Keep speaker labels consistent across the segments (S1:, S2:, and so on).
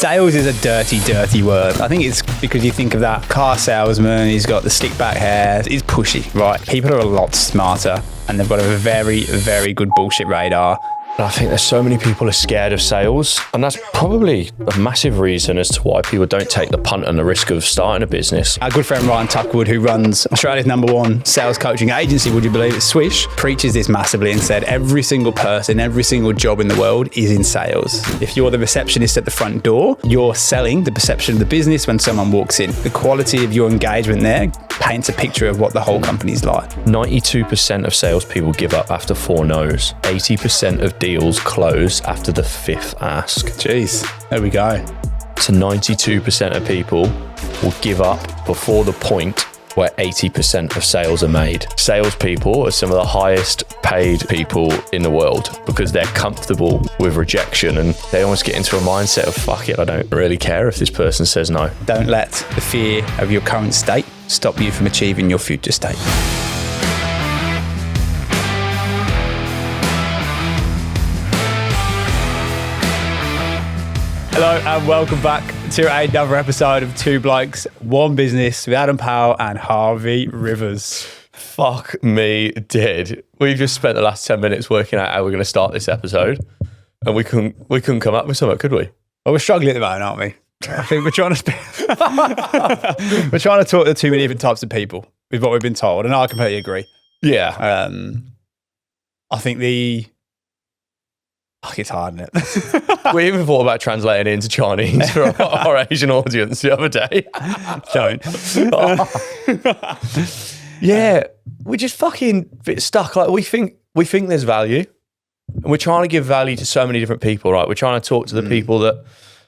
S1: Sales is a dirty, dirty word. I think it's because you think of that car salesman, he's got the slick back hair, he's pushy, right? People are a lot smarter and they've got a very, very good bullshit radar.
S2: I think there's so many people are scared of sales, and that's probably a massive reason as to why people don't take the punt and the risk of starting a business.
S1: Our good friend Ryan Tuckwood, who runs Australia's #1 sales coaching agency, would you believe it, Swish, preaches this massively and said every single person, every single job in the world is in sales. If you're the receptionist at the front door, you're selling the perception of the business when someone walks in. The quality of your engagement there paints a picture of what the whole company's like.
S2: 92% of salespeople give up after 4 no's. 80% of deals close after the 5th ask.
S1: Jeez, there we go.
S2: So 92% of people will give up before the point where 80% of sales are made. Salespeople are some of the highest paid people in the world because they're comfortable with rejection and they almost get into a mindset of, fuck it, I don't really care if this person says no.
S1: Don't let the fear of your current state stop you from achieving your future state. Hello and welcome back to another episode of Two Blokes One Business with Adam Powell and Harvey Rivers.
S2: Fuck me dead. We've just spent the last 10 minutes working out how we're going to start this episode and we couldn't come up with something, could we?
S1: Well, we're struggling at the moment, aren't we? I think we're trying to talk to too many different types of people with what we've been told, and I completely agree.
S2: Yeah.
S1: I think it's hard, isn't it?
S2: We even thought about translating it into Chinese for our Asian audience the other day.
S1: Don't.
S2: Yeah, we're just fucking bit stuck. Like we think there's value, and we're trying to give value to so many different people, right? We're trying to talk to the people that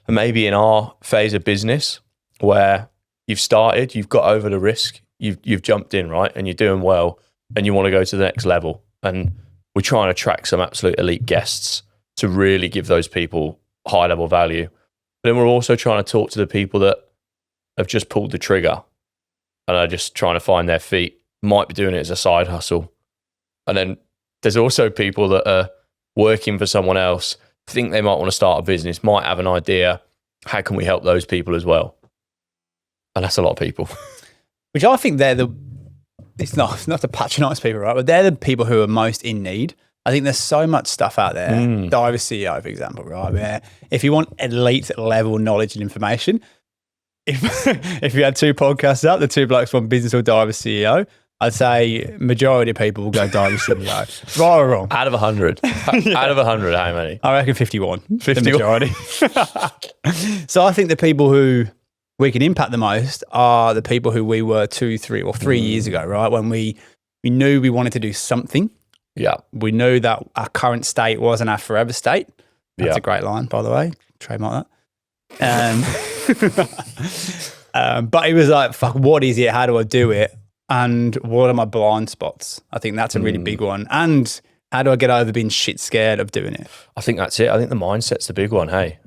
S2: are maybe in our phase of business where you've started, you've got over the risk, you've jumped in, right, and you're doing well, and you want to go to the next level. And we're trying to attract some absolute elite guests to really give those people high level value. But then we're also trying to talk to the people that have just pulled the trigger and are just trying to find their feet, might be doing it as a side hustle. And then there's also people that are working for someone else, think they might want to start a business, might have an idea. How can we help those people as well? And that's a lot of people.
S1: Which I think it's not to patronise people, right? But they're the people who are most in need. I think there's so much stuff out there. Diver CEO, for example, right? Where if you want elite level knowledge and information, if you had 2 podcasts up, the Two Blokes One Business or Diver CEO, I'd say majority of people will go Diver CEO. Right or wrong?
S2: Out of 100. Out of 100, how many?
S1: I reckon 51. 51. The majority. So I think the people who we can impact the most are the people who we were 2, 3 or 3 years ago, right? When we knew we wanted to do something.
S2: Yeah.
S1: We knew that our current state wasn't our forever state. That's a great line, by the way. Trademark that. But it was like, fuck, what is it? How do I do it? And what are my blind spots? I think that's a really big one. And how do I get over being shit scared of doing it?
S2: I think that's it. I think the mindset's the big one. Hey,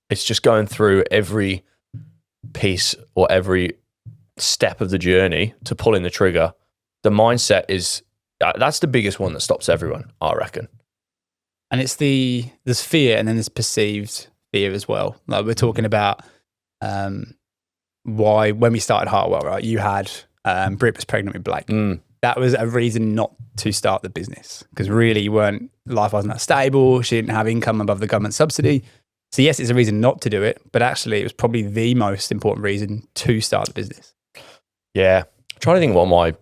S2: it's just going through every piece or every step of the journey to pulling the trigger. The mindset that's the biggest one that stops everyone, I reckon.
S1: And there's fear and then there's perceived fear as well. Like we're talking about why when we started Hartwell, right, you had Brit was pregnant with Blake. That was a reason not to start the business because really life wasn't that stable. She didn't have income above the government subsidy. So yes, it's a reason not to do it, but actually it was probably the most important reason to start the business.
S2: Yeah. I'm trying to think what my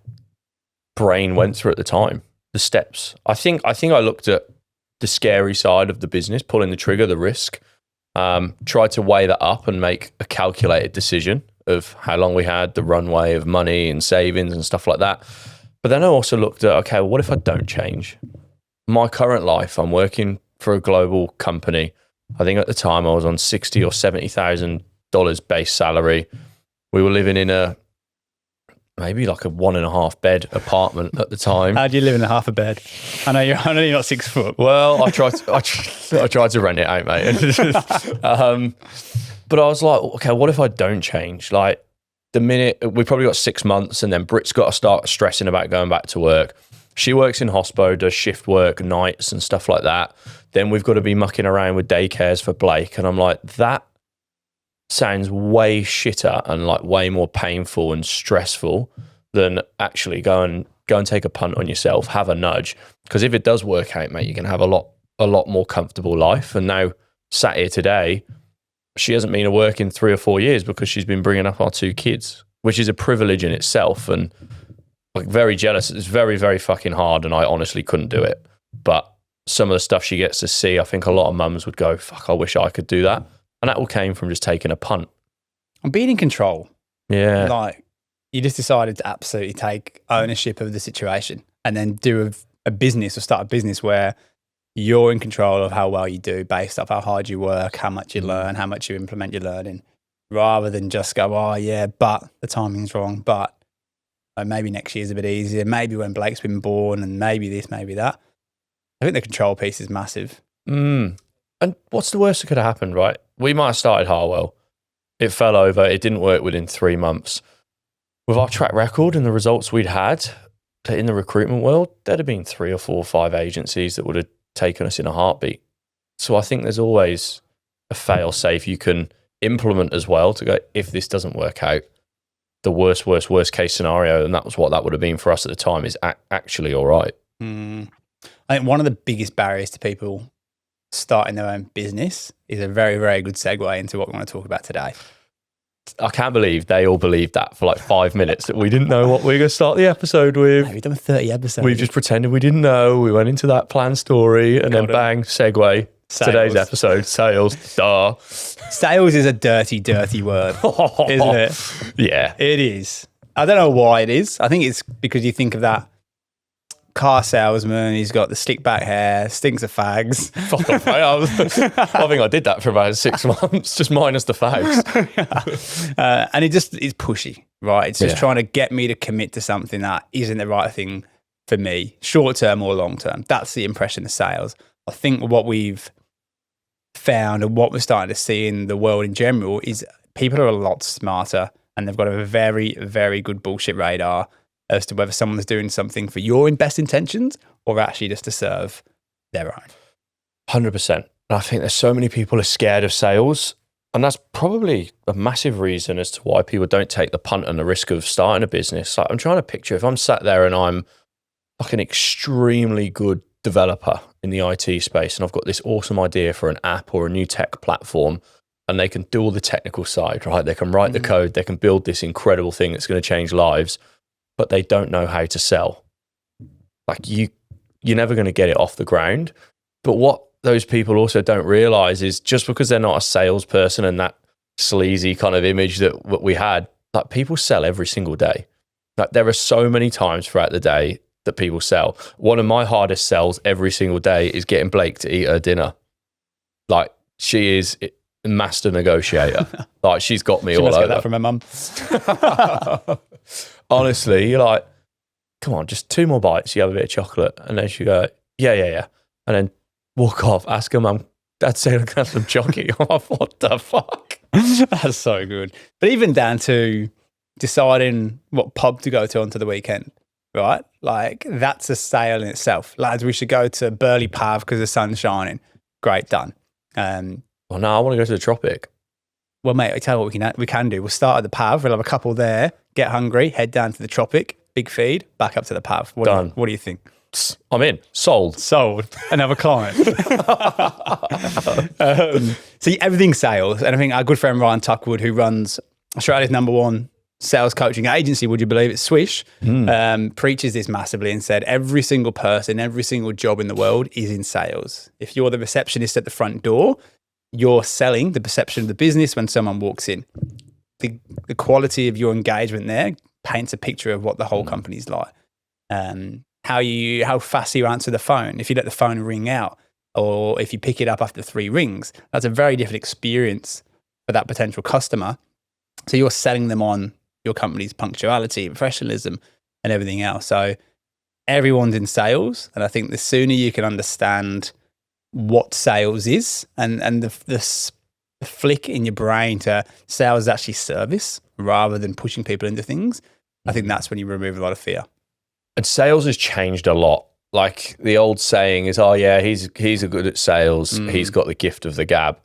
S2: brain went through at the time, the steps. I think I looked at the scary side of the business, pulling the trigger, the risk, tried to weigh that up and make a calculated decision of how long we had, the runway of money and savings and stuff like that. But then I also looked at, okay, well, what if I don't change? My current life, I'm working for a global company. I think at the time I was on $60,000 or $70,000 base salary. We were living in maybe like a 1.5 bed apartment at the time.
S1: How do you live in a half a bed? I know you're not 6 foot.
S2: Well, I tried to rent it out, mate. But I was like, okay, what if I don't change? Like the minute we probably got 6 months and then Brit's got to start stressing about going back to work. She works in hospo, does shift work, nights and stuff like that. Then we've got to be mucking around with daycares for Blake. And I'm like, that sounds way shitter and like way more painful and stressful than actually go and take a punt on yourself, have a nudge. Because if it does work out, mate, you can have a lot more comfortable life. And now sat here today, she hasn't been to work in 3 or 4 years because she's been bringing up our 2 kids, which is a privilege in itself. And like very jealous. It's very, very fucking hard. And I honestly couldn't do it. But some of the stuff she gets to see, I think a lot of mums would go, fuck, I wish I could do that. And that all came from just taking a punt.
S1: And being in control.
S2: Yeah.
S1: Like, you just decided to absolutely take ownership of the situation and then do a business or start a business where you're in control of how well you do based off how hard you work, how much you learn, how much you implement your learning, rather than just go, oh, yeah, but the timing's wrong, but maybe next year's a bit easier, maybe when Blake's been born, and maybe this, maybe that. I think the control piece is massive.
S2: And what's the worst that could have happened, right? We might have started Harwell. It fell over. It didn't work within 3 months. With our track record and the results we'd had in the recruitment world, there'd have been 3 or 4 or 5 agencies that would have taken us in a heartbeat. So I think there's always a fail safe you can implement as well to go, if this doesn't work out, the worst case scenario, and that was what that would have been for us at the time, is actually all right.
S1: I think one of the biggest barriers to people starting their own business is a very, very good segue into what we want to talk about today.
S2: I can't believe they all believed that for like 5 minutes, that we didn't know what we were going to start the episode with.
S1: We've done 30 episodes.
S2: We've just pretended we didn't know. We went into that planned story and then bang, segue.
S1: Sales.
S2: Today's episode, sales. Duh.
S1: Sales is a dirty, dirty word, isn't it?
S2: Yeah.
S1: It is. I don't know why it is. I think it's because you think of that car salesman, he's got the slick back hair, stinks of fags.
S2: Fuck off, mate. I think I did that for about 6 months, just minus the fags.
S1: And it's pushy, right? It's just trying to get me to commit to something that isn't the right thing for me, short term or long term. That's the impression of sales. I think what we've found and what we're starting to see in the world in general is people are a lot smarter and they've got a very, very good bullshit radar as to whether someone's doing something for your best intentions or actually just to serve their own.
S2: 100%. And I think there's so many people are scared of sales. And that's probably a massive reason as to why people don't take the punt and the risk of starting a business. Like, I'm trying to picture if I'm sat there and I'm like an extremely good developer in the IT space and I've got this awesome idea for an app or a new tech platform, and they can do all the technical side, right? They can write the code, they can build this incredible thing that's going to change lives, but they don't know how to sell. Like, you're never going to get it off the ground. But what those people also don't realize is just because they're not a salesperson and that sleazy kind of image that we had, like, people sell every single day. Like, there are so many times throughout the day that people sell. One of my hardest sells every single day is getting Blake to eat her dinner. Like, she is a master negotiator. Like, she's got me all over.
S1: Get that from her mum.
S2: Honestly, you're like, come on, just 2 more bites. You have a bit of chocolate. And then she go, yeah. And then walk off, ask her mum, Dad said I can have some jockey. I'm like, what the fuck?
S1: That's so good. But even down to deciding what pub to go to onto the weekend, right? Like, that's a sale in itself. Lads, we should go to Burley Pav because the sun's shining. Great, done.
S2: Well, no, I want to go to the Tropic.
S1: Well, mate, I tell you what we can do. We'll start at the Pav. We'll have a couple there, get hungry, head down to the Tropic, big feed, back up to the Pav.
S2: Done.
S1: What do you think?
S2: I'm in. Sold.
S1: Another client. So everything's sales. And I think our good friend Ryan Tuckwood, who runs Australia's #1 sales coaching agency, would you believe it, Swish, preaches this massively and said every single person, every single job in the world is in sales. If you're the receptionist at the front door, you're selling the perception of the business when someone walks in. The quality of your engagement there paints a picture of what the whole company's like. How fast you answer the phone, if you let the phone ring out, or if you pick it up after 3 rings, that's a very different experience for that potential customer. So you're selling them on your company's punctuality, professionalism, and everything else. So everyone's in sales, and I think the sooner you can understand what sales is and the flick in your brain to sales is actually service rather than pushing people into things, I think that's when you remove a lot of fear.
S2: And sales has changed a lot. Like, the old saying is, oh yeah, he's good at sales. He's got the gift of the gab.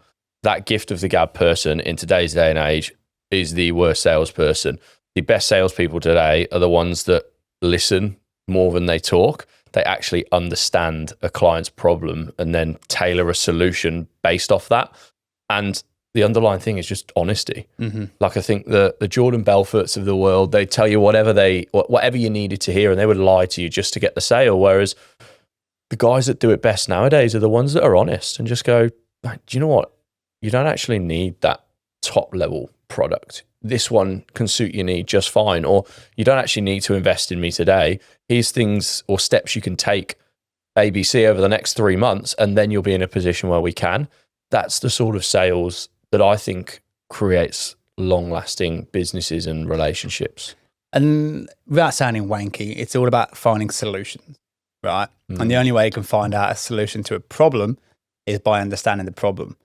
S2: that gift of the gab person in today's day and age is the worst salesperson. The best salespeople today are the ones that listen more than they talk. They actually understand a client's problem and then tailor a solution based off that. And the underlying thing is just honesty. Like I think the Jordan Belforts of the world, they tell you whatever you needed to hear, and they would lie to you just to get the sale. Whereas the guys that do it best nowadays are the ones that are honest and just go, do you know what? You don't actually need that top level product. This one can suit your need just fine. Or you don't actually need to invest in me today. Here's things or steps you can take ABC over the next 3 months, and then you'll be in a position where we can. That's the sort of sales that I think creates long-lasting businesses and relationships.
S1: And without sounding wanky, it's all about finding solutions, right? And the only way you can find out a solution to a problem is by understanding the problem.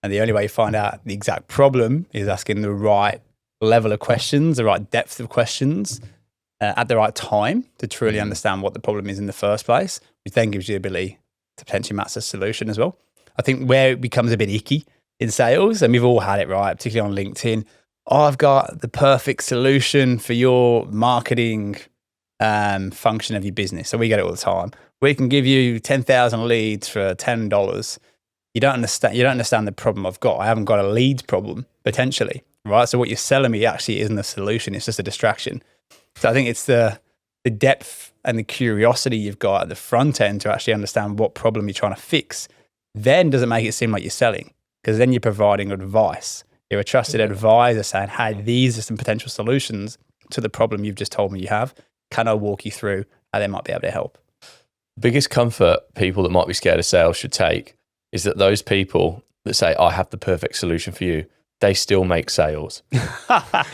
S1: And the only way you find out the exact problem is asking the right level of questions, the right depth of questions at the right time to truly understand what the problem is in the first place, which then gives you the ability to potentially match a solution as well. I think where it becomes a bit icky in sales, and we've all had it, right? Particularly on LinkedIn. I've got the perfect solution for your marketing function of your business. So we get it all the time. We can give you 10,000 leads for $10. You don't understand the problem I've got. I haven't got a leads problem potentially, right? So what you're selling me actually isn't a solution. It's just a distraction. So I think it's the depth and the curiosity you've got at the front end to actually understand what problem you're trying to fix. Then doesn't make it seem like you're selling, because then you're providing advice. You're a trusted advisor saying, hey, these are some potential solutions to the problem you've just told me you have. Can I walk you through how they might be able to help?
S2: Biggest comfort people that might be scared of sales should take is that those people that say, I have the perfect solution for you, they still make sales.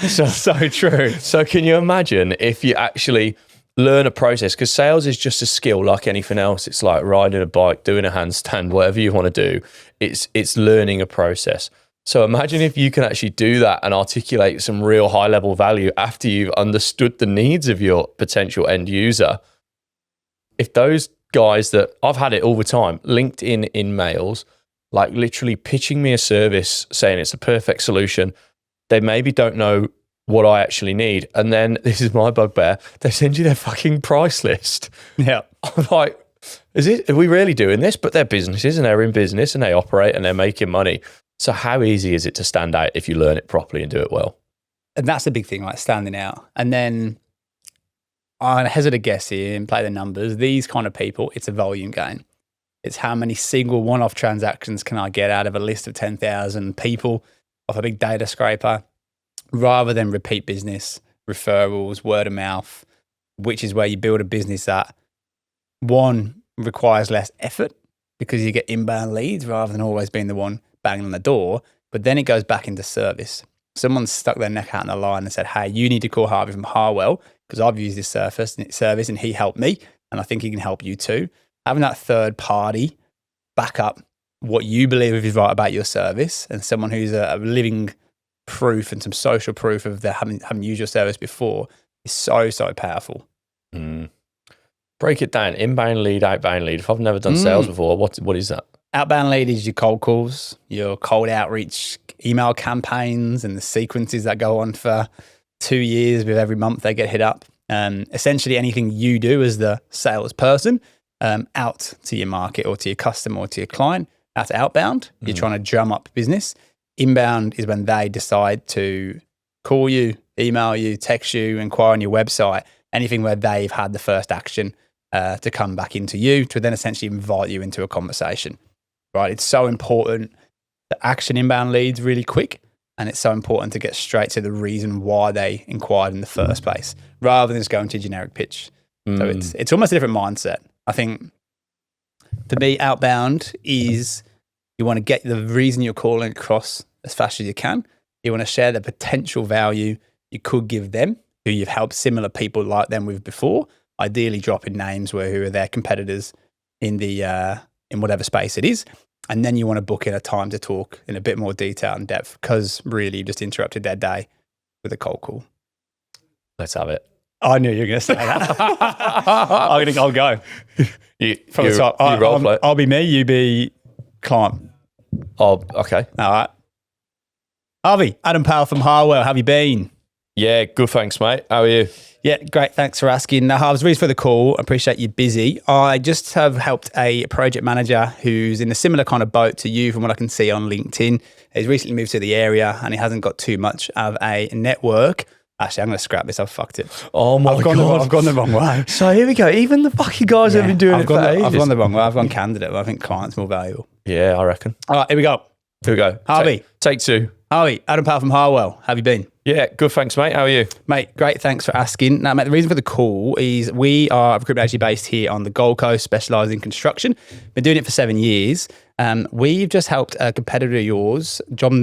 S1: So true.
S2: So can you imagine if you actually learn a process? Because sales is just a skill like anything else. It's like riding a bike, doing a handstand, whatever you want to do. It's learning a process. So imagine if you can actually do that and articulate some real high level value after you've understood the needs of your potential end user. If those guys that I've had it all the time, LinkedIn in mails, like literally pitching me a service saying it's a perfect solution, they maybe don't know what I actually need. And then this is my bugbear, they send you their fucking price list.
S1: Yeah.
S2: I'm like, are we really doing this? But they're businesses and they're in business and they operate and they're making money. So how easy is it to stand out if you learn it properly and do it well?
S1: And that's the big thing, like standing out. And then I hazard a guess here and play the numbers. These kind of people, it's a volume game. It's how many single one-off transactions can I get out of a list of 10,000 people off a big data scraper, rather than repeat business, referrals, word of mouth, which is where you build a business that, one, requires less effort because you get inbound leads rather than always being the one banging on the door, but then it goes back into service. Someone stuck their neck out in the line and said, hey, you need to call Harvey from Harwell because I've used this service and he helped me and I think he can help you too. Having that third party back up what you believe is right about your service and someone who's a living proof and some social proof of their having used your service before is so powerful.
S2: Break it down. Inbound lead, outbound lead. If I've never done sales before, what is that?
S1: Outbound lead is your cold calls, your cold outreach email campaigns and the sequences that go on for 2 years with every month they get hit up. Essentially anything you do as the salesperson out to your market or to your customer or to your client, that's outbound. You're trying to drum up business. Inbound is when they decide to call you, email you, text you, inquire on your website, anything where they've had the first action to come back into you to then essentially invite you into a conversation, right? It's so important to action inbound leads really quick, and it's so important to get straight to the reason why they inquired in the first place rather than just going to a generic pitch. So it's almost a different mindset. I think for me, outbound is you want to get the reason you're calling across as fast as you can. You want to share the potential value you could give them who you've helped similar people like them with before, ideally dropping names who are their competitors in whatever space it is. And then you want to book in a time to talk in a bit more detail and depth because really you just interrupted their day with a cold call.
S2: Let's have it.
S1: I knew you were going to say that. I'll go.
S2: You role play.
S1: I'll be me, you be client.
S2: Oh, okay.
S1: All right. Harvey, Adam Powell from Harwell. How have you been?
S2: Yeah, good. Thanks, mate. How are you?
S1: Yeah, great. Thanks for asking. Now, Harvey's reason for the call. I appreciate you busy. I just have helped a project manager who's in a similar kind of boat to you from what I can see on LinkedIn. He's recently moved to the area and he hasn't got too much of a network. Actually, I'm going to scrap this. I've fucked it.
S2: Oh my God.
S1: I've gone the wrong way.
S2: So here we go. Even the fucking guys have been doing it for ages.
S1: I've gone the wrong way. I've gone candidate, but I think client's more valuable.
S2: Yeah, I reckon.
S1: All right, here we go.
S2: Here we go.
S1: Harvey.
S2: Take two.
S1: Harvey, Adam Powell from Harwell. How have you been?
S2: Yeah, good. Thanks, mate. How are you?
S1: Mate, great. Thanks for asking. Now, mate, the reason for the call is we are a recruitment agency based here on the Gold Coast, specialising in construction. Been doing it for 7 years. We've just helped a competitor of yours, John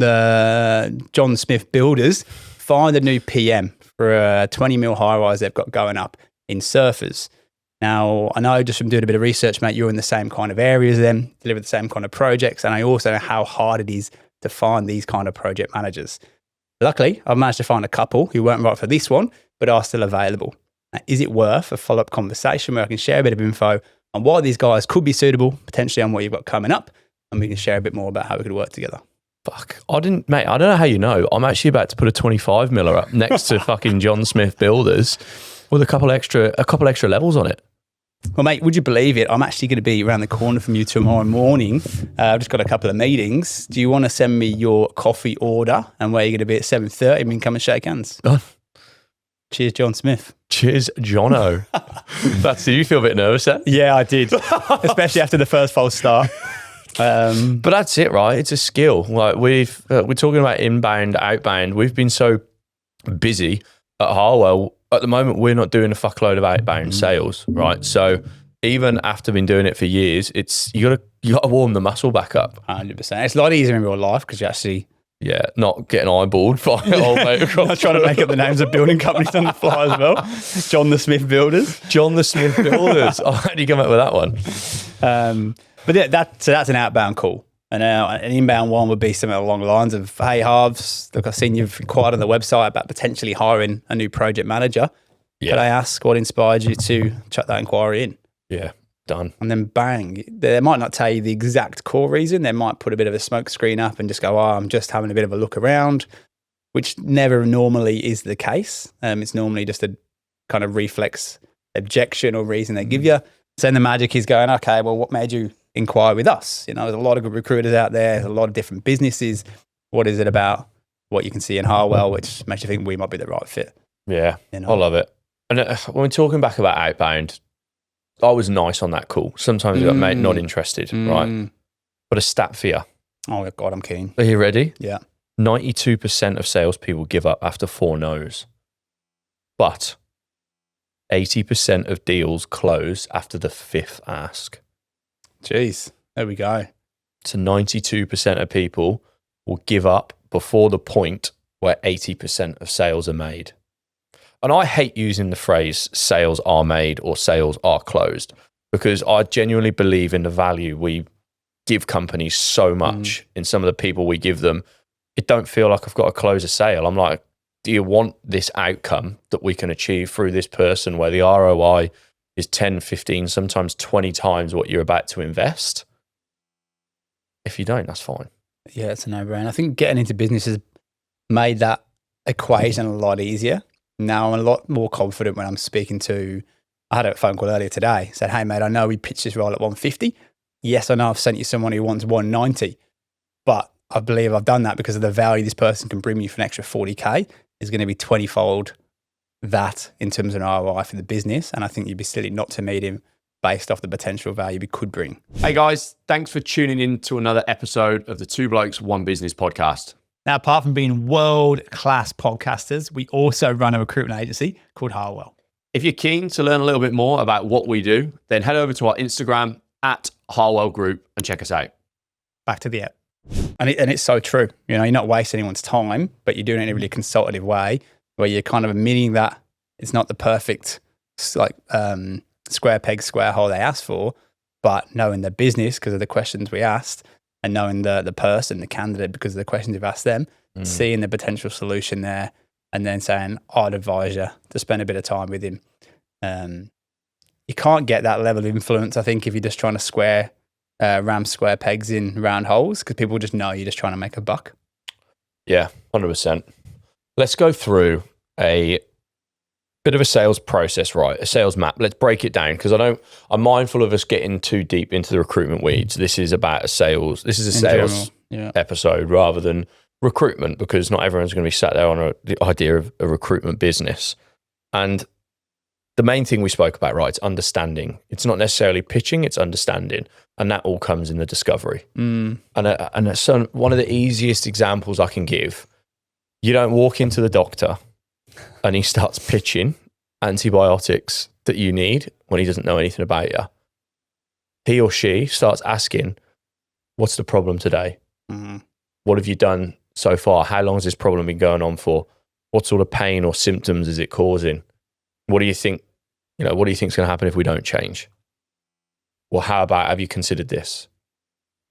S1: Smith Builders, find a new PM for a 20 mil high rise they've got going up in Surfers. Now, I know just from doing a bit of research, mate, you're in the same kind of areas as them, deliver the same kind of projects, and I also know how hard it is to find these kind of project managers. Luckily, I've managed to find a couple who weren't right for this one, but are still available. Now, is it worth a follow-up conversation where I can share a bit of info on why these guys could be suitable, potentially on what you've got coming up, and we can share a bit more about how we could work together?
S2: Fuck. I don't know how you know. I'm actually about to put a 25 miller up next to fucking John Smith Builders with a couple extra levels on it.
S1: Well, mate, would you believe it? I'm actually going to be around the corner from you tomorrow morning. I've just got a couple of meetings. Do you want to send me your coffee order and where you're going to be at 7:30? We can come and shake hands. Cheers, John Smith.
S2: Cheers, Jono. Do you feel a bit nervous then?
S1: Yeah, I did, especially after the first false start.
S2: But that's it, right? It's a skill. Like we're talking about inbound, outbound. We've been so busy at Harwell. At the moment, we're not doing a fuckload of outbound sales, right? So even after been doing it for years, you gotta warm the muscle back up.
S1: 100%. It's a lot easier in real life because you actually
S2: not getting eyeballed by old mate.
S1: I'm trying to make up the names of building companies on the fly as well. John the Smith Builders.
S2: John the Smith Builders. Oh, how did you come up with that one?
S1: But yeah, that's an outbound call. And an inbound one would be something along the lines of, hey, Harves, look, I've seen you've inquired on the website about potentially hiring a new project manager.
S2: Yeah.
S1: Could I ask what inspired you to chuck that inquiry in?
S2: Yeah, done.
S1: And then bang, they might not tell you the exact core reason. They might put a bit of a smoke screen up and just go, I'm just having a bit of a look around, which never normally is the case. It's normally just a kind of reflex objection or reason they give you. So then the magic is going, okay, well, what made you inquire with us? You know, there's a lot of good recruiters out there, there's a lot of different businesses. What is it about what you can see in Harwell which makes you think we might be the right fit?
S2: Yeah,
S1: you know?
S2: I love it. And when we're talking back about outbound, I was nice on that call. Sometimes you got, mate, not interested, right? But a stat for you.
S1: Oh, God, I'm keen.
S2: Are you ready?
S1: Yeah.
S2: 92% of salespeople give up after 4 no's. But 80% of deals close after the 5th ask.
S1: Jeez, there we go.
S2: So 92% of people will give up before the point where 80% of sales are made. And I hate using the phrase sales are made or sales are closed because I genuinely believe in the value we give companies so much in some of the people we give them. It don't feel like I've got to close a sale. I'm like, do you want this outcome that we can achieve through this person where the ROI is 10, 15, sometimes 20 times what you're about to invest? If you don't, that's fine.
S1: Yeah, it's a no-brainer. I think getting into business has made that equation a lot easier. Now I'm a lot more confident when I'm speaking to, I had a phone call earlier today, said, hey mate, I know we pitched this role at 150. Yes, I know I've sent you someone who wants 190, but I believe I've done that because of the value this person can bring you for an extra 40K is going to be 20-fold that in terms of an ROI for the business. And I think you'd be silly not to meet him based off the potential value we could bring.
S3: Hey guys, thanks for tuning in to another episode of the Two Blokes One Business podcast.
S1: Now, apart from being world-class podcasters, we also run a recruitment agency called Harwell.
S3: If you're keen to learn a little bit more about what we do, then head over to our Instagram at Harwell Group and check us out.
S1: Back to the app. And it's so true. You know, you're not wasting anyone's time, but you're doing it in a really consultative way where you're kind of admitting that it's not the perfect square peg, square hole they asked for, but knowing the business because of the questions we asked and knowing the person, the candidate because of the questions you've asked them, seeing the potential solution there and then saying, I'd advise you to spend a bit of time with him. You can't get that level of influence, I think, if you're just trying to square ram square pegs in round holes because people just know you're just trying to make a buck.
S2: Yeah, 100%. Let's go through a bit of a sales process, right? A sales map. Let's break it down because I'm mindful of us getting too deep into the recruitment weeds. This is about a sales episode rather than recruitment, because not everyone's going to be sat there on the idea of a recruitment business. And the main thing we spoke about, right, it's understanding. It's not necessarily pitching, it's understanding. And that all comes in the discovery. And one of the easiest examples I can give, you don't walk into the doctor and he starts pitching antibiotics that you need when he doesn't know anything about you. He or she starts asking, what's the problem today? What have you done so far? How long has this problem been going on for? What sort of pain or symptoms is it causing? What do you think, what do you think is going to happen if we don't change? Well, how about, have you considered this?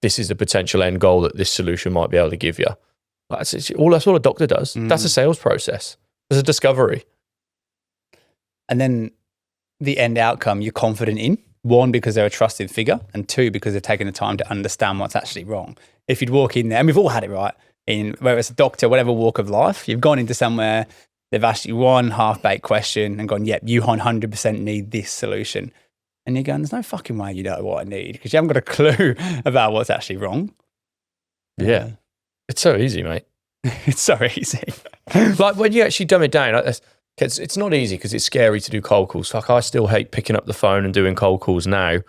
S2: This is the potential end goal that this solution might be able to give you. That's all a doctor does. That's a sales process. There's a discovery.
S1: And then the end outcome you're confident in. One, because they're a trusted figure, and two, because they're taking the time to understand what's actually wrong. If you'd walk in there, and we've all had it, right? In whether it's a doctor, whatever walk of life, you've gone into somewhere, they've asked you one half-baked question and gone, yep, you 100% need this solution. And you're going, there's no fucking way you know what I need because you haven't got a clue about what's actually wrong.
S2: Yeah. It's so easy, mate.
S1: It's so easy.
S2: Like when you actually dumb it down, it's not easy because it's scary to do cold calls. Fuck, I still hate picking up the phone and doing cold calls now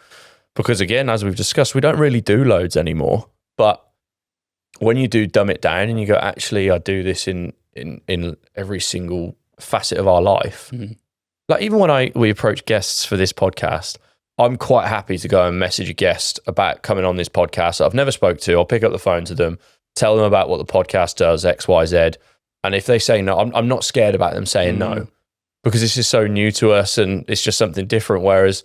S2: because, again, as we've discussed, we don't really do loads anymore. But when you do dumb it down and you go, actually, I do this in every single facet of our life. Like even when we approach guests for this podcast, I'm quite happy to go and message a guest about coming on this podcast that I've never spoke to. I'll pick up the phone to them, tell them about what the podcast does, X, Y, Z. And if they say no, I'm not scared about them saying no because this is so new to us and it's just something different. Whereas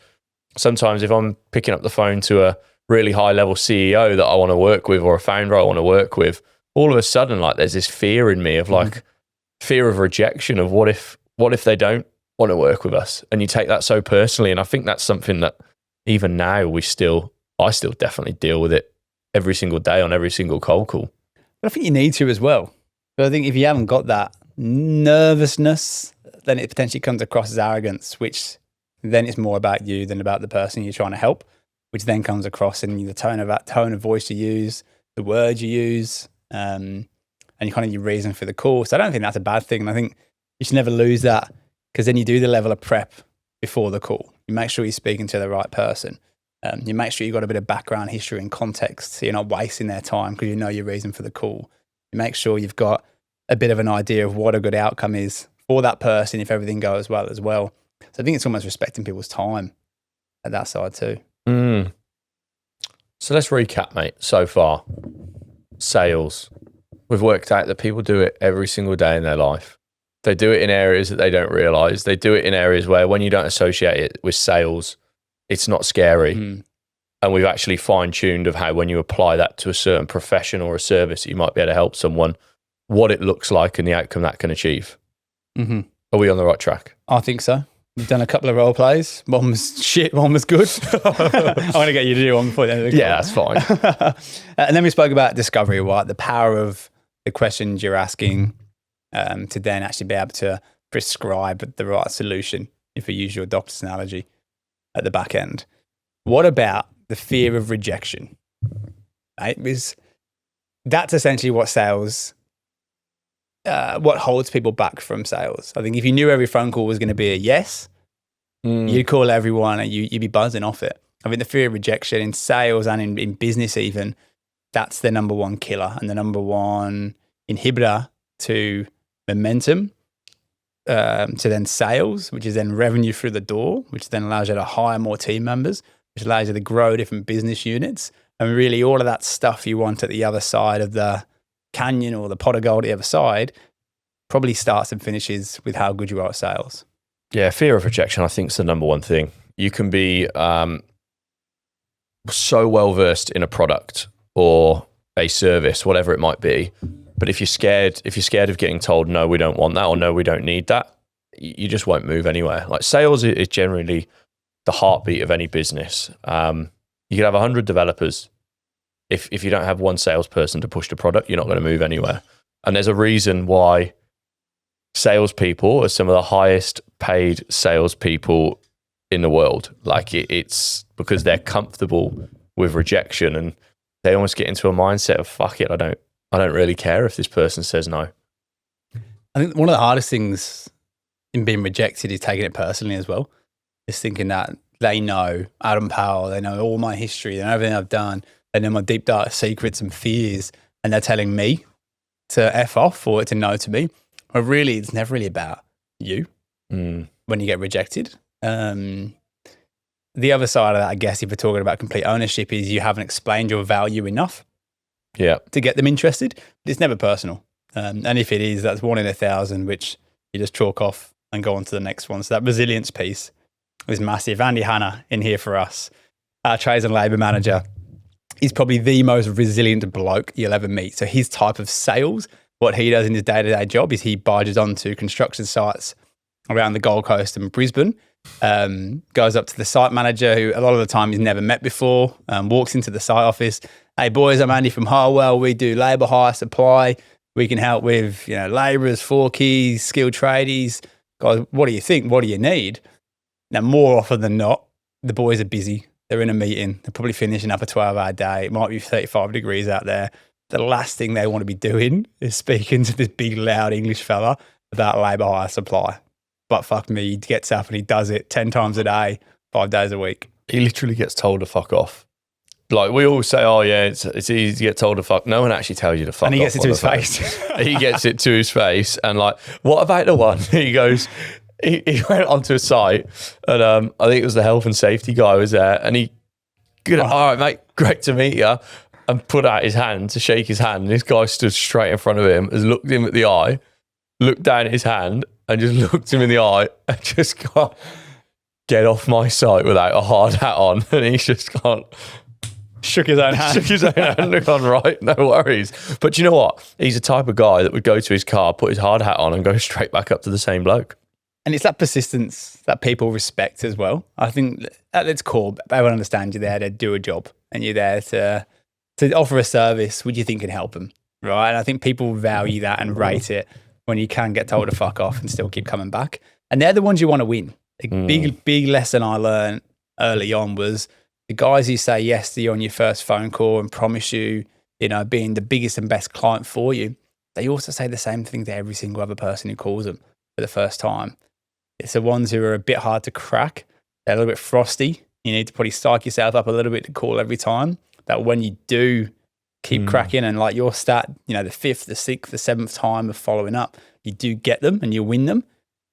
S2: sometimes if I'm picking up the phone to a really high level CEO that I want to work with or a founder I want to work with, all of a sudden, like there's this fear in me of like fear of rejection of what if they don't want to work with us? And you take that so personally. And I think that's something that even now I still definitely deal with it every single day on every single cold call.
S1: But I think you need to as well. But I think if you haven't got that nervousness, then it potentially comes across as arrogance, which then it's more about you than about the person you're trying to help, which then comes across in the tone of voice you use, the words you use, and kind of your reason for the call. So I don't think that's a bad thing. And I think you should never lose that because then you do the level of prep before the call. You make sure you're speaking to the right person. You make sure you've got a bit of background history and context so you're not wasting their time because you know your reason for the call. You make sure you've got a bit of an idea of what a good outcome is for that person if everything goes well as well. So I think it's almost respecting people's time at that side too.
S2: So let's recap, mate. So far, sales. We've worked out that people do it every single day in their life. They do it in areas that they don't realize. They do it in areas where when you don't associate it with sales, it's not scary. And we've actually fine-tuned of how when you apply that to a certain profession or a service that you might be able to help someone, what it looks like and the outcome that can achieve. Are we on the right track?
S1: I think so. We've done a couple of role plays. One was shit, one was good. I want to get you to do one before the end of the call.
S2: Yeah, that's fine.
S1: And then we spoke about discovery, right? The power of the questions you're asking to then actually be able to prescribe the right solution, if you use your doctor's analogy, at the back end. What about the fear of rejection? Right? Because that's essentially what sales, what holds people back from sales. I think if you knew every phone call was going to be a yes, you'd call everyone and you'd be buzzing off it. I think the fear of rejection in sales and in business even, that's the number one killer and the number one inhibitor to momentum, to then sales, which is then revenue through the door, which then allows you to hire more team members, which allows you to grow different business units. And really all of that stuff you want at the other side of the canyon or the pot of gold at the other side probably starts and finishes with how good you are at sales.
S2: Yeah, fear of rejection, I think, is the number one thing. You can be so well versed in a product or a service, whatever it might be, but if you're scared of getting told, no, we don't want that, or no, we don't need that, you just won't move anywhere. Like sales is generally the heartbeat of any business. You could have 100 developers. If you don't have one salesperson to push the product, you're not going to move anywhere. And there's a reason why salespeople are some of the highest paid salespeople in the world. Like it's because they're comfortable with rejection, and they almost get into a mindset of fuck it, I don't really care if this person says no.
S1: I think one of the hardest things in being rejected is taking it personally as well. Just thinking that they know Adam Powell, they know all my history, they know everything I've done, they know my deep dark secrets and fears, and they're telling me to F off or to no to me. But really, it's never really about you when you get rejected. The other side of that, I guess, if we're talking about complete ownership, is you haven't explained your value enough to get them interested. It's never personal. And if it is, that's 1 in 1,000, which you just chalk off and go on to the next one. So that resilience piece is massive. Andy Hanna in here for us, our trades and labour manager. He's probably the most resilient bloke you'll ever meet. So his type of sales, what he does in his day-to-day job is he barges onto construction sites around the Gold Coast and Brisbane, goes up to the site manager, who a lot of the time he's never met before, walks into the site office. Hey boys, I'm Andy from Harwell. We do labour hire supply. We can help with, labourers, forkies, skilled tradies. Guys, what do you think? What do you need? Now, more often than not, the boys are busy. They're in a meeting. They're probably finishing up a 12-hour day. It might be 35 degrees out there. The last thing they want to be doing is speaking to this big, loud English fella about labour hire supply. But fuck me, he gets up and he does it 10 times a day, 5 days a week.
S2: He literally gets told to fuck off. Like we all say, oh yeah, it's easy to get told to fuck. No one actually tells you to fuck off.
S1: And he gets it to his face.
S2: He gets it to his face. And like, what about the one? He goes, he went onto a site and I think it was the health and safety guy was there, and he, all right mate, great to meet you, and put out his hand to shake his hand. And this guy stood straight in front of him, has looked him at the eye, looked down at his hand, and just looked him in the eye and just gone, get off my site without a hard hat on. And he's just gone,
S1: shook his own hand.
S2: Shook his own hand and gone, right, no worries. But you know what? He's the type of guy that would go to his car, put his hard hat on and go straight back up to the same bloke.
S1: And it's that persistence that people respect as well. I think at its core, everyone understands you're there to do a job and you're there to offer a service which you think can help them, right? And I think people value that and rate it when you can get told to fuck off and still keep coming back. And they're the ones you want to win. The big lesson I learned early on was the guys who say yes to you on your first phone call and promise you, being the biggest and best client for you, they also say the same thing to every single other person who calls them for the first time. It's the ones who are a bit hard to crack. They're a little bit frosty. You need to probably psych yourself up a little bit to call every time. That when you do keep cracking and like your stat, the 5th, the 6th, the 7th time of following up, you do get them and you win them.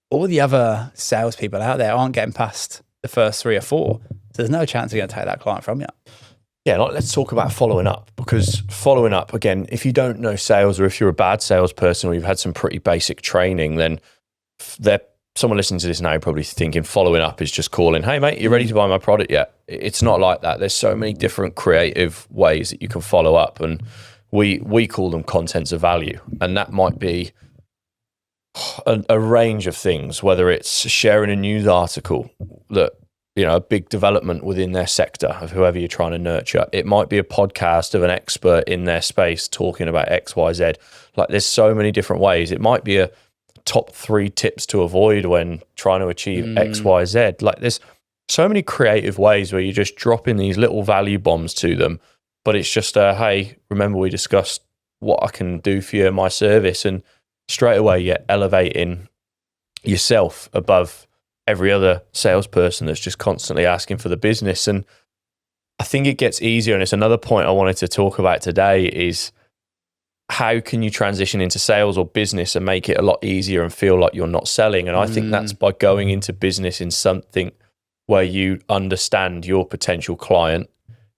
S1: All the other salespeople out there aren't getting past the first 3 or 4. So there's no chance they're going to take that client from you.
S2: Yeah, let's talk about following up, because following up, again, if you don't know sales or if you're a bad salesperson or you've had some pretty basic training, then someone listening to this now probably thinking following up is just calling, hey mate, you ready to buy my product yet? It's not like that. There's so many different creative ways that you can follow up, and we call them contents of value. And that might be a range of things, whether it's sharing a news article that, a big development within their sector of whoever you're trying to nurture. It might be a podcast of an expert in their space talking about X, Y, Z. Like there's so many different ways. It might be a top 3 tips to avoid when trying to achieve X, Y, Z. Like there's so many creative ways where you're just dropping these little value bombs to them, but it's just hey, remember we discussed what I can do for you in my service, and straight away you're elevating yourself above every other salesperson that's just constantly asking for the business. And I think it gets easier, and it's another point I wanted to talk about today is how can you transition into sales or business and make it a lot easier and feel like you're not selling? And I think that's by going into business in something where you understand your potential client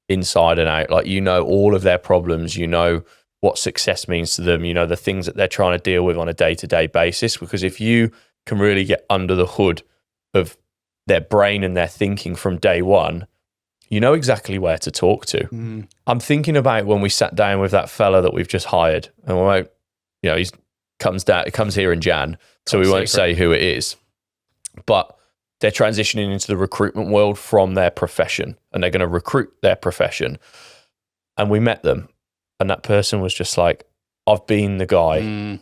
S2: inside and out. Like, all of their problems, what success means to them, the things that they're trying to deal with on a day-to-day basis. Because if you can really get under the hood of their brain and their thinking from day one, you know exactly where to talk to. I'm thinking about when we sat down with that fella that we've just hired, and we won't, he comes here in Jan, so we won't say who it is. But they're transitioning into the recruitment world from their profession, and they're going to recruit their profession. And we met them, and that person was just like, I've been the guy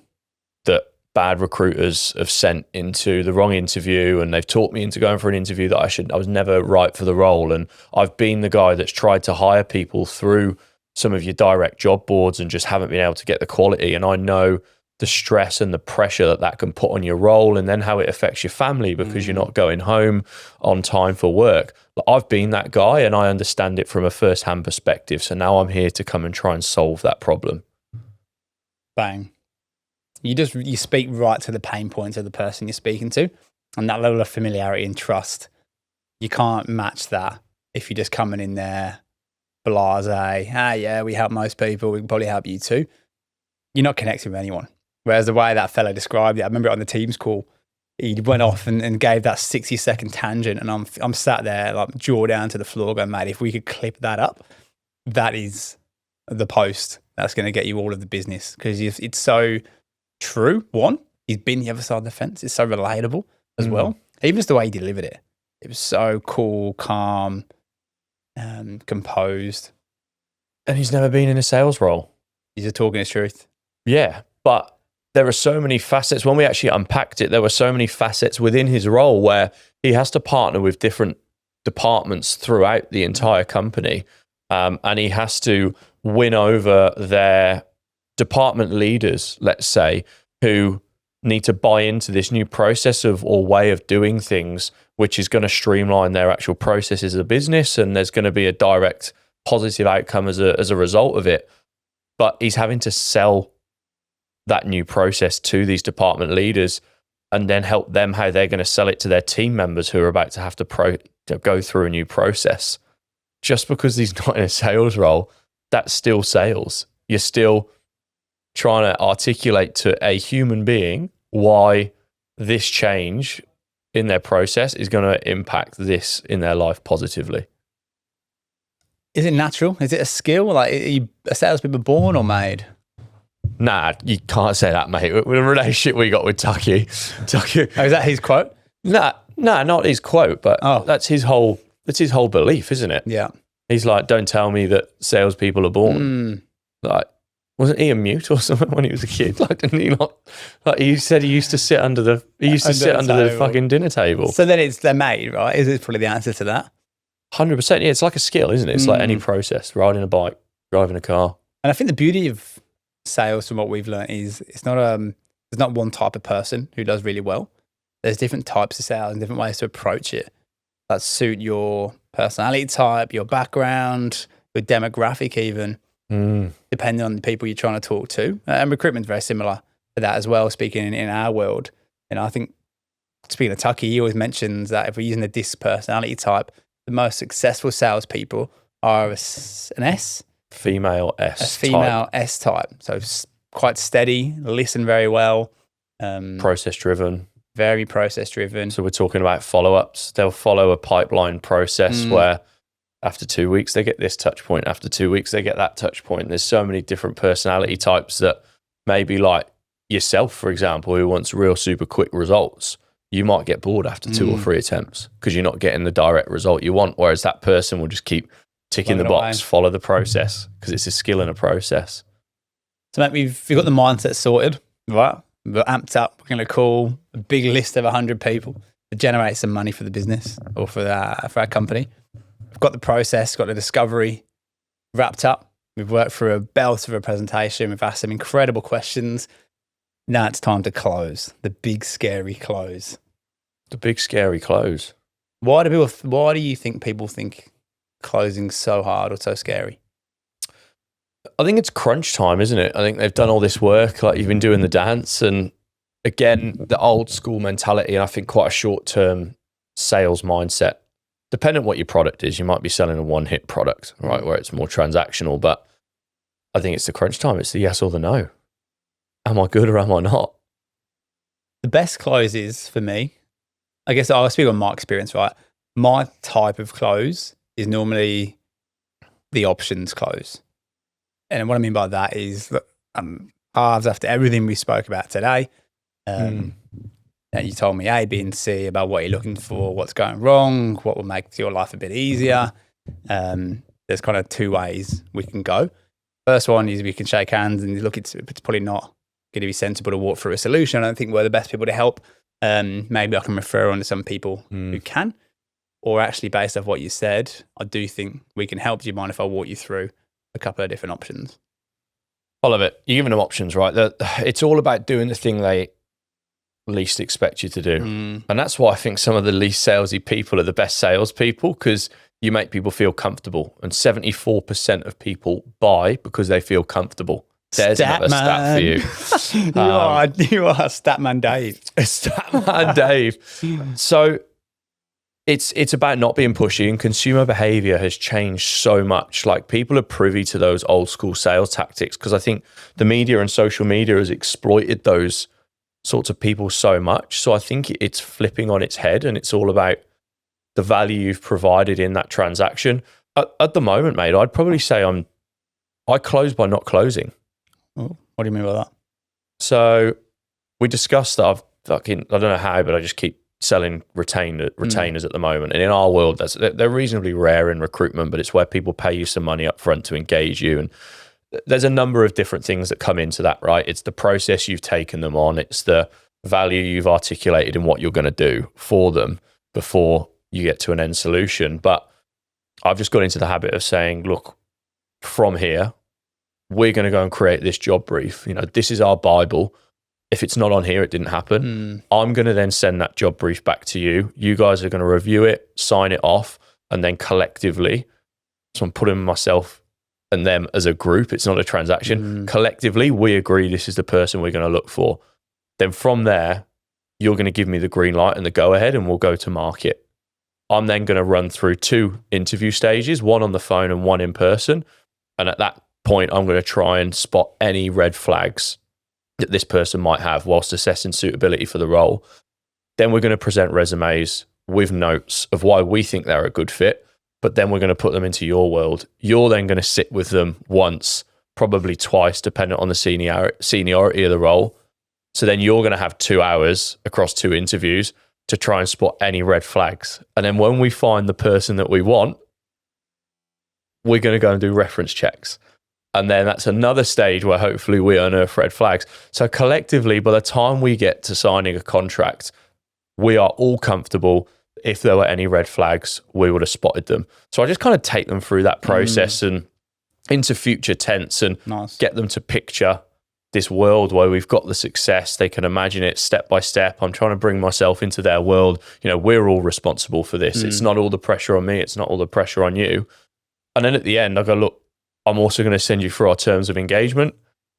S2: that bad recruiters have sent into the wrong interview, and they've talked me into going for an interview that I was never right for the role. And I've been the guy that's tried to hire people through some of your direct job boards and just haven't been able to get the quality. And I know the stress and the pressure that that can put on your role, and then how it affects your family because you're not going home on time for work. I've been that guy, and I understand it from a first-hand perspective. So now I'm here to come and try and solve that problem.
S1: Bang. You speak right to the pain points of the person you're speaking to, and that level of familiarity and trust. You can't match that if you're just coming in there blasé. Yeah, we help most people. We can probably help you too. You're not connecting with anyone. Whereas the way that fella described it, I remember it on the Teams call, he went off and gave that 60-second tangent, and I'm sat there like jaw down to the floor going, mate, if we could clip that up, that is the post that's going to get you all of the business, because it's so true. One, he's been the other side of the fence. It's so relatable as well. Even just the way he delivered it. It was so cool, calm, composed.
S2: And he's never been in a sales role.
S1: He's just talking his truth.
S2: Yeah, but there are so many facets. When we actually unpacked it, there were so many facets within his role where he has to partner with different departments throughout the entire company. And he has to win over their department leaders, let's say, who need to buy into this new process or way of doing things, which is going to streamline their actual processes of business. And there's going to be a direct positive outcome as a result of it. But he's having to sell that new process to these department leaders, and then help them how they're going to sell it to their team members who are about to have to go through a new process. Just because he's not in a sales role, that's still sales. You're still trying to articulate to a human being why this change in their process is going to impact this in their life positively.
S1: Is it natural? Is it a skill? Like, are salespeople born or made?
S2: Nah, you can't say that, mate. With the relationship we got with Tucky.
S1: Oh, is that his quote?
S2: Nah, not his quote, but that's his whole belief, isn't it?
S1: Yeah.
S2: He's like, don't tell me that salespeople are born. Like, wasn't he a mute or something when he was a kid? Like, didn't he not? Like, he said he used to sit under the fucking dinner table.
S1: So then they're made, right? Is it probably the answer to that?
S2: 100%. Yeah, it's like a skill, isn't it? It's like any process, riding a bike, driving a car.
S1: And I think the beauty of sales, from what we've learned, is there's not one type of person who does really well. There's different types of sales and different ways to approach it that suit your personality type, your background, your demographic even, depending on the people you're trying to talk to. And recruitment's very similar to that as well, speaking in our world. And I think, speaking of Tucky, he always mentions that if we're using the DISC personality type, the most successful salespeople are an S?
S2: Female S.
S1: A female S type. So quite steady, listen very well.
S2: Process driven.
S1: Very process driven.
S2: So we're talking about follow-ups. They'll follow a pipeline process where after 2 weeks they get this touch point. After 2 weeks they get that touch point. There's so many different personality types that maybe, like yourself, for example, who wants real super quick results. You might get bored after 2 or 3 attempts because you're not getting the direct result you want. Whereas that person will just keep ticking the box, follow the process, because it's a skill and a process.
S1: So mate, we've got the mindset sorted, right? We're amped up. We're going to call a big list of 100 people to generate some money for the business or for our company. We've got the process, got the discovery wrapped up. We've worked through a belt of a presentation. We've asked some incredible questions. Now it's time to close, the big scary close.
S2: The big scary close.
S1: Why do you think people think closing's so hard or so scary?
S2: I think it's crunch time, isn't it? I think they've done all this work, like you've been doing the dance, and again, the old school mentality, and I think quite a short-term sales mindset. Depending on what your product is, you might be selling a one-hit product, right, where it's more transactional, but I think it's the crunch time. It's the yes or the no. Am I good or am I not?
S1: The best closes for me, I guess I'll speak on my experience, right? My type of close is normally the options close. And what I mean by that is that halves after everything we spoke about today, you told me A, B, and C about what you're looking for, what's going wrong, what will make your life a bit easier. There's kind of two ways we can go. First one is we can shake hands and look, it's probably not going to be sensible to walk through a solution. I don't think we're the best people to help. Maybe I can refer on to some people who can. Or actually, based off what you said, I do think we can help. Do you mind if I walk you through a couple of different options?
S2: I love it. You're giving them options, right? It's all about doing the thing they least expect you to do. And that's why I think some of the least salesy people are the best salespeople, because you make people feel comfortable. And 74% of people buy because they feel comfortable. There's another stat for you.
S1: You are Statman Dave.
S2: Statman Dave. So it's about not being pushy, and consumer behavior has changed so much. Like, people are privy to those old school sales tactics because I think the media and social media has exploited those sorts of people so much. So I think it's flipping on its head, and it's all about the value you've provided in that transaction. At the moment, mate, I'd probably say I close by not closing.
S1: Oh, what do you mean by that?
S2: So we discussed that I don't know how, but I just keep selling retainers at the moment. And in our world, they're reasonably rare in recruitment, but it's where people pay you some money up front to engage you. And there's a number of different things that come into that, right? It's the process you've taken them on. It's the value you've articulated in what you're going to do for them before you get to an end solution. But I've just got into the habit of saying, look, from here, we're going to go and create this job brief. This is our Bible. If it's not on here, it didn't happen. I'm going to then send that job brief back to you. You guys are going to review it, sign it off, and then collectively, so I'm putting myself and them as a group. It's not a transaction. Collectively, we agree this is the person we're going to look for. Then from there, you're going to give me the green light and the go ahead, and we'll go to market. I'm then going to run through 2 interview stages, one on the phone and one in person. And at that point, I'm going to try and spot any red flags that this person might have whilst assessing suitability for the role. Then we're going to present resumes with notes of why we think they're a good fit, but then we're going to put them into your world. You're then going to sit with them once, probably twice, depending on the seniority of the role. So then you're going to have 2 hours across 2 interviews to try and spot any red flags. And then when we find the person that we want, we're going to go and do reference checks. And then that's another stage where hopefully we unearth red flags. So collectively, by the time we get to signing a contract, we are all comfortable. If there were any red flags, we would have spotted them. So I just kind of take them through that process and into future tense and get them to picture this world where we've got the success. They can imagine it step by step. I'm trying to bring myself into their world. We're all responsible for this. It's not all the pressure on me. It's not all the pressure on you. And then at the end, I go, look, I'm also going to send you through our terms of engagement.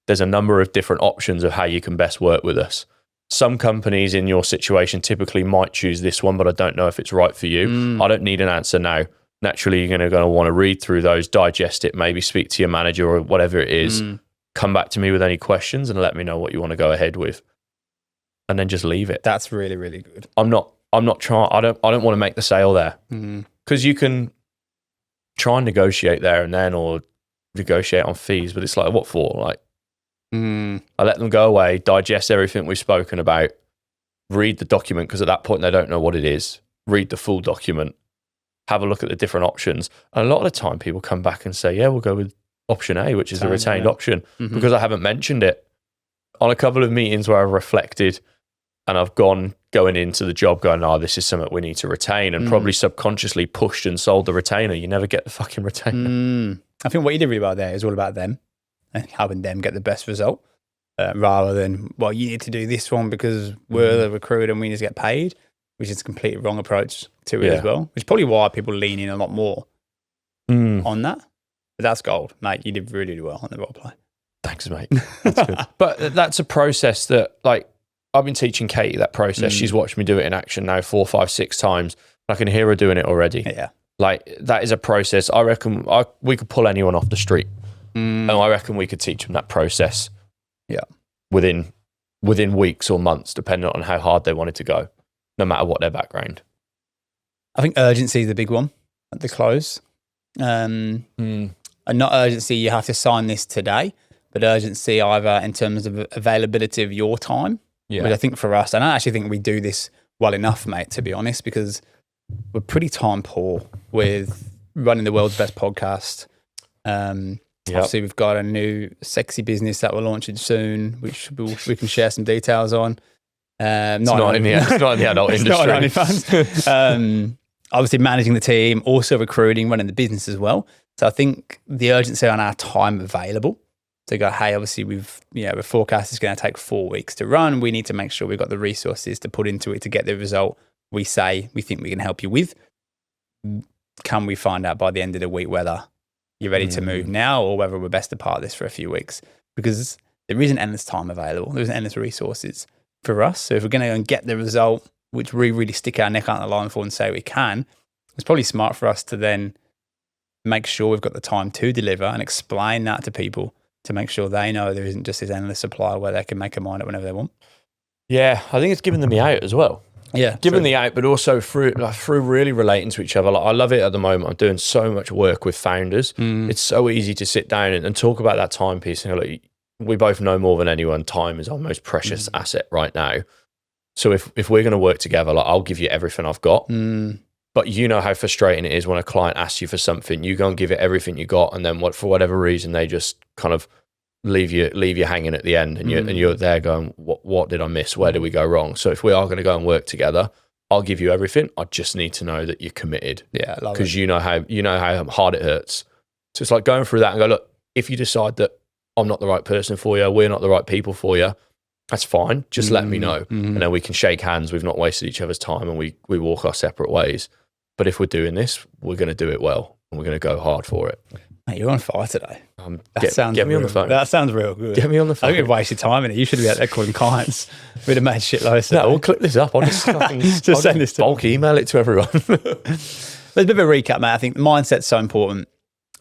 S2: There's a number of different options of how you can best work with us. Some companies in your situation typically might choose this one, but I don't know if it's right for you. I don't need an answer now. Naturally, you're going to want to read through those, digest it, maybe speak to your manager or whatever it is. Come back to me with any questions and let me know what you want to go ahead with. And then just leave it.
S1: That's really, really good.
S2: I'm not trying, I don't want to make the sale there. Because you can try and negotiate there and then, or negotiate on fees, but it's like, what for? I let them go away, digest everything we've spoken about, read the document, because at that point they don't know what it is. Read the full document, have a look at the different options. And a lot of the time people come back and say, yeah, we'll go with option A, which is the retained option, because I haven't mentioned it. On a couple of meetings where I've reflected and I've going into the job going, oh, this is something we need to retain, and probably subconsciously pushed and sold the retainer. You never get the fucking retainer.
S1: I think what you did really well there is all about them and helping them get the best result, rather than, well, you need to do this one because we're the recruiter and we need to get paid, which is a completely wrong approach to it as well, which is probably why people lean in a lot more on that. But that's gold, mate. You did really, really well on the role play.
S2: Thanks, mate. That's good. But that's a process that, like, I've been teaching Katie that process. She's watched me do it in action now 4, 5, 6 times. I can hear her doing it already. Yeah. Like, that is a process. I reckon we could pull anyone off the street. And I reckon we could teach them that process within weeks or months, depending on how hard they wanted to go, no matter what their background.
S1: I think urgency is the big one at the close. And not urgency, you have to sign this today, but urgency either in terms of availability of your time
S2: Yeah.
S1: Which I think for us, and I actually think we do this well enough, mate, to be honest, because we're pretty time poor with running the world's best podcast. Obviously, we've got a new sexy business that we're launching soon, which we can share some details on.
S2: It's not in the adult industry.
S1: Not on OnlyFans. Obviously, managing the team, also recruiting, running the business as well. So I think the urgency on our time available to go, hey, obviously the forecast is going to take 4 weeks to run. We need to make sure we've got the resources to put into it to get the result we say we think we can help you with. Can we find out by the end of the week whether you're ready to move now or whether we're best to part this for a few weeks? Because there isn't endless time available. There isn't endless resources for us. So if we're going to go and get the result, which we really stick our neck out on the line for and say we can, it's probably smart for us to then make sure we've got the time to deliver and explain that to people to make sure they know there isn't just this endless supply where they can make a mind up whenever they want.
S2: Yeah, I think it's giving them the out as well.
S1: Yeah,
S2: giving the out, but also through really relating to each other. Like, I love it at the moment. I'm doing so much work with founders. It's so easy to sit down and talk about that time piece. And like, we both know more than anyone, time is our most precious asset right now. So if we're going to work together, like, I'll give you everything I've got. But you know how frustrating it is when a client asks you for something, you go and give it everything you got, and then for whatever reason they just kind of leave you hanging at the end, and you're there going, what did I miss? Where did we go wrong? So if we are going to go and work together, I'll give you everything. I just need to know that you're committed.
S1: Yeah,
S2: because you know how hard it hurts. So it's like going through that and go, look, if you decide that I'm not the right person for you, we're not the right people for you, that's fine. Just let me know, and then we can shake hands. We've not wasted each other's time, and we walk our separate ways. But if we're doing this, we're going to do it well, and we're going to go hard for it.
S1: Mate, you're on fire today.
S2: Get me on the phone.
S1: That sounds real good.
S2: Get me on the phone.
S1: I think we've wasted time in it. You should be out there calling clients. We'd have made shitloads.
S2: No, we'll clip this up. I'll just
S1: send this to
S2: bulk email it to everyone.
S1: There's a bit of a recap, mate. I think the mindset's so important.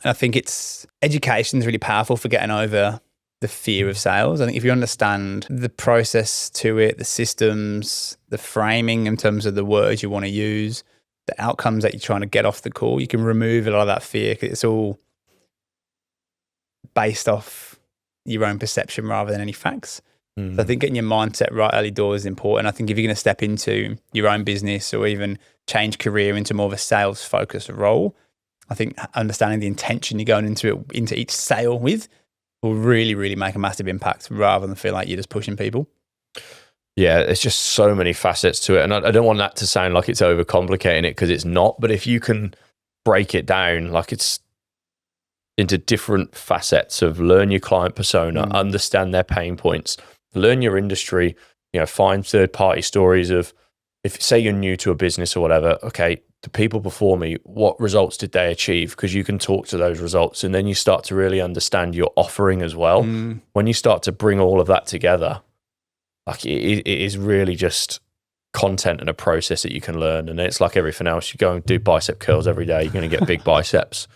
S1: And I think education is really powerful for getting over the fear of sales. I think if you understand the process to it, the systems, the framing in terms of the words you want to use, the outcomes that you're trying to get off the call, you can remove a lot of that fear because it's all based off your own perception rather than any facts. So I think getting your mindset right early doors is important. I think if you're going to step into your own business or even change career into more of a sales focused role, I think understanding the intention you're going into each sale with will really, really make a massive impact rather than feel like you're just pushing people.
S2: Yeah, there's just so many facets to it. And I don't want that to sound like it's overcomplicating it, because it's not. But if you can break it down, like, it's into different facets of learn your client persona, understand their pain points, learn your industry, find third-party stories of, if say you're new to a business or whatever, okay, the people before me, what results did they achieve? Because you can talk to those results, and then you start to really understand your offering as well. When you start to bring all of that together, like, it is really just content and a process that you can learn. And it's like everything else. You go and do bicep curls every day, you're going to get big biceps.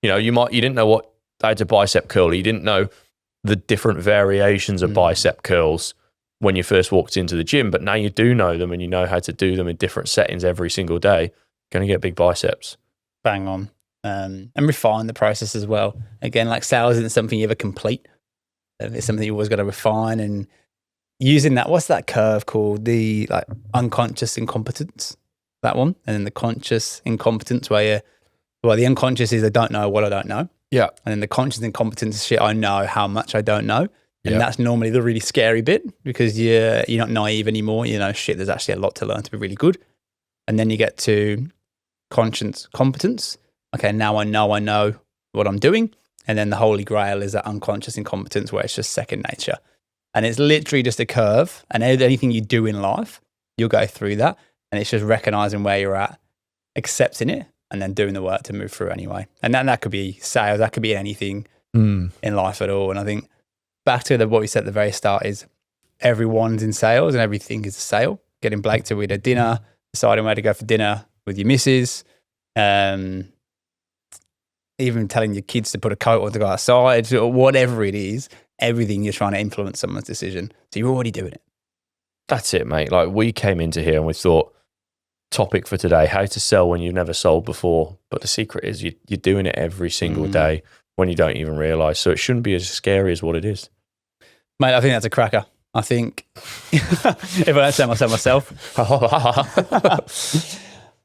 S2: You didn't know what I had a bicep curl. You didn't know the different variations of bicep curls when you first walked into the gym, but now you do know them, and you know how to do them in different settings every single day. You're going to get big biceps.
S1: Bang on. And refine the process as well. Again, like, sales isn't something you ever complete. It's something you always got to refine, and using that, what's that curve called? The unconscious incompetence, that one. And then the conscious incompetence where the unconscious is I don't know what I don't know.
S2: Yeah.
S1: And then the conscious incompetence is shit, I know how much I don't know. And that's normally the really scary bit, because you're not naive anymore. Shit, there's actually a lot to learn to be really good. And then you get to conscious competence. Okay, now I know what I'm doing. And then the holy grail is that unconscious incompetence where it's just second nature. And it's literally just a curve. And anything you do in life, you'll go through that. And it's just recognizing where you're at, accepting it, and then doing the work to move through anyway. And that could be sales, that could be anything in life at all. And I think back to what we said at the very start is everyone's in sales and everything is a sale. Getting Blake to eat a dinner, deciding where to go for dinner with your missus, even telling your kids to put a coat on to go outside, or whatever it is, everything you're trying to influence someone's decision. So you're already doing it.
S2: That's it, mate. Like, we came into here and we thought, topic for today, how to sell when you've never sold before. But the secret is you're doing it every single day when you don't even realize. So it shouldn't be as scary as what it is.
S1: Mate, I think that's a cracker. I think if I don't say myself,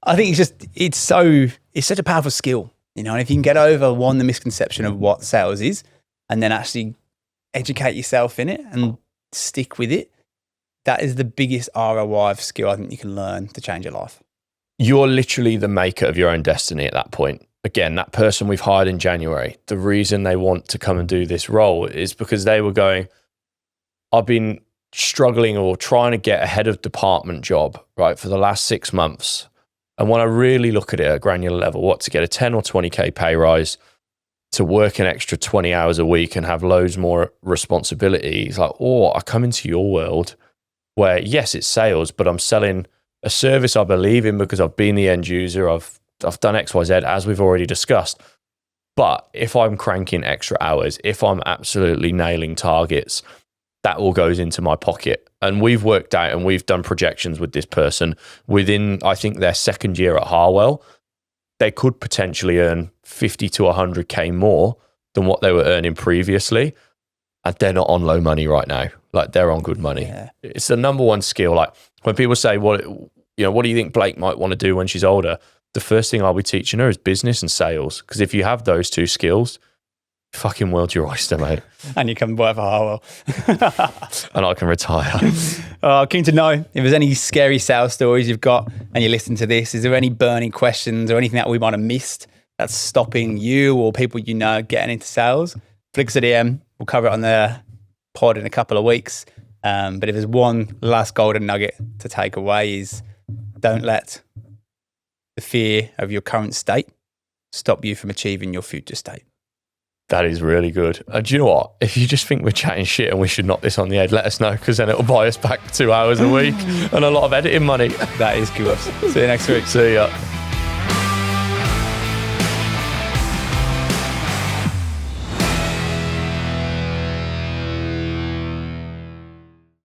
S1: I think it's such a powerful skill, you know. And if you can get over the misconception of what sales is, and then actually educate yourself in it and stick with it, that is the biggest ROI of skill I think you can learn to change your life.
S2: You're literally the maker of your own destiny at that point. Again, that person we've hired in January, the reason they want to come and do this role is because they were going, I've been struggling or trying to get a head of department job, right, for the last 6 months. And when I really look at it at a granular level, what, to get a 10 or 20K pay rise, to work an extra 20 hours a week and have loads more responsibilities, like, or I come into your world where, yes, it's sales, but I'm selling a service I believe in because I've been the end user, I've done X, Y, Z, as we've already discussed. But if I'm cranking extra hours, if I'm absolutely nailing targets, that all goes into my pocket. And we've worked out and we've done projections with this person within, I think, their second year at Harwell, they could potentially earn 50 to 100K more than what they were earning previously. And they're not on low money right now. Like, they're on good money. Yeah. It's the number one skill. Like, when people say, what do you think Blake might want to do when she's older? The first thing I'll be teaching her is business and sales. Because if you have those two skills, fucking world's your oyster, mate.
S1: And you can work for Harwell.
S2: And I can retire.
S1: Keen to know if there's any scary sales stories you've got and you listen to this. Is there any burning questions or anything that we might have missed that's stopping you or people you know getting into sales? Flick us a DM. We'll cover it on the pod in a couple of weeks. But if there's one last golden nugget to take away, is don't let the fear of your current state stop you from achieving your future state.
S2: That is really good. Do you know what? If you just think we're chatting shit and we should knock this on the head, let us know, because then it'll buy us back 2 hours a week and a lot of editing money.
S1: That is good. See you next week.
S2: See ya.